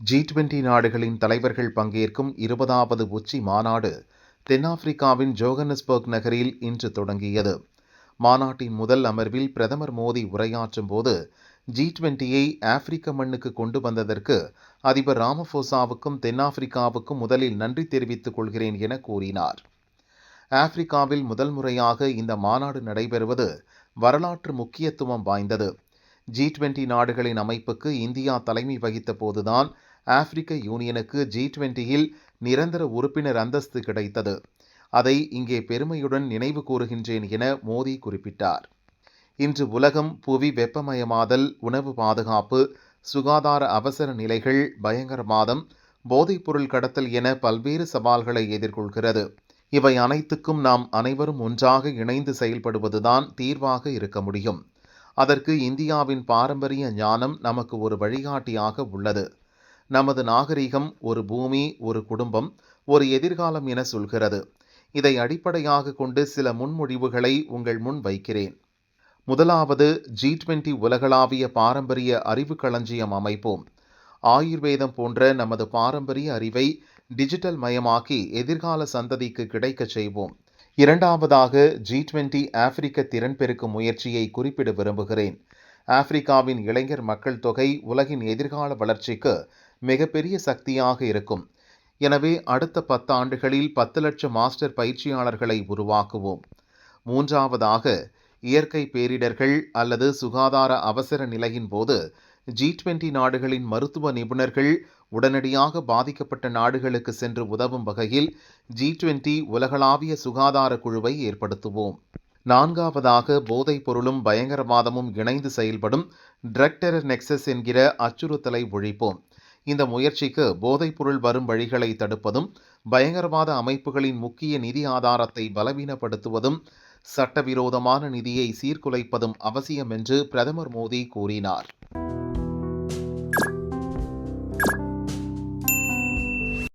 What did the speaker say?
G20 நாடுகளின் தலைவர்கள் பங்கேற்கும் 20வது உச்சி மாநாடு தென்னாப்பிரிக்காவின் ஜோகன்னஸ்பர்க் நகரில் இன்று தொடங்கியது. மாநாட்டின் முதல் அமர்வில் பிரதமர் மோடி உரையாற்றும் போது G20யை ஆப்பிரிக்க மண்ணுக்கு கொண்டு வந்ததற்கு அதிபர் ராமபோசாவுக்கும் தென்னாப்பிரிக்காவுக்கும் முதலில் நன்றி தெரிவித்துக் கொள்கிறேன் என கூறினார். ஆப்பிரிக்காவில் முதல் முறையாக இந்த மாநாடு நடைபெறுவது வரலாற்று முக்கியத்துவம் வாய்ந்தது. G20 நாடுகளின் அமைப்புக்கு இந்தியா தலைமை வகித்த போதுதான் ஆப்பிரிக்க யூனியனுக்கு G20யில் நிரந்தர உறுப்பினர் அந்தஸ்து கிடைத்தது. அதை இங்கே பெருமையுடன் நினைவு கூறுகின்றேன் என மோடி குறிப்பிட்டார். இன்று உலகம் புவி வெப்பமயமாதல், உணவு பாதுகாப்பு, சுகாதார அவசர நிலைகள், பயங்கரவாதம், போதைப்பொருள் கடத்தல் என பல்வேறு சவால்களை எதிர்கொள்கிறது. இவை அனைத்துக்கும் நாம் அனைவரும் ஒன்றாக இணைந்து செயல்படுவதுதான் தீர்வாக இருக்க முடியும். அதற்கு இந்தியாவின் பாரம்பரிய ஞானம் நமக்கு ஒரு வழிகாட்டியாக உள்ளது. நமது நாகரிகம் ஒரு பூமி, ஒரு குடும்பம், ஒரு எதிர்காலம் என சொல்கிறது. இதை அடிப்படையாக கொண்டு சில முன்மொழிவுகளை உங்கள் முன் வைக்கிறேன். முதலாவது, G20 உலகளாவிய பாரம்பரிய அறிவு களஞ்சியம் அமைப்போம். ஆயுர்வேதம் போன்ற நமது பாரம்பரிய அறிவை டிஜிட்டல் மயமாக்கி எதிர்கால சந்ததிக்கு கிடைக்கச் செய்வோம். இரண்டாவதாக, G20 ஆப்பிரிக்க திறன் பெருக்கும் முயற்சியை குறிப்பிட விரும்புகிறேன். ஆப்பிரிக்காவின் இளைஞர் மக்கள் தொகை உலகின் எதிர்கால வளர்ச்சிக்கு மிகப்பெரிய சக்தியாக இருக்கும். எனவே அடுத்த 10 ஆண்டுகளில் 10 லட்சம் மாஸ்டர் பயிற்சியாளர்களை உருவாக்குவோம். மூன்றாவதாக, இயற்கை பேரிடர்கள் அல்லது சுகாதார அவசர நிலையின் போது G20 நாடுகளின் மருத்துவ நிபுணர்கள் உடனடியாக பாதிக்கப்பட்ட நாடுகளுக்கு சென்று உதவும் வகையில் G20 உலகளாவிய சுகாதார குழுவை ஏற்படுத்துவோம். நான்காவதாக, போதைப் பொருளும் பயங்கரவாதமும் இணைந்து செயல்படும் ட்ரக் டெரர் நெக்சஸ் என்கிற அச்சுறுத்தலை ஒழிப்போம். இந்த முயற்சிக்கு போதைப் பொருள் வரும் வழிகளை தடுப்பதும், பயங்கரவாத அமைப்புகளின் முக்கிய நிதி ஆதாரத்தை பலவீனப்படுத்துவதும், சட்டவிரோதமான நிதியை சீர்குலைப்பதும் அவசியம் என்று பிரதமர் மோடி கூறினார்.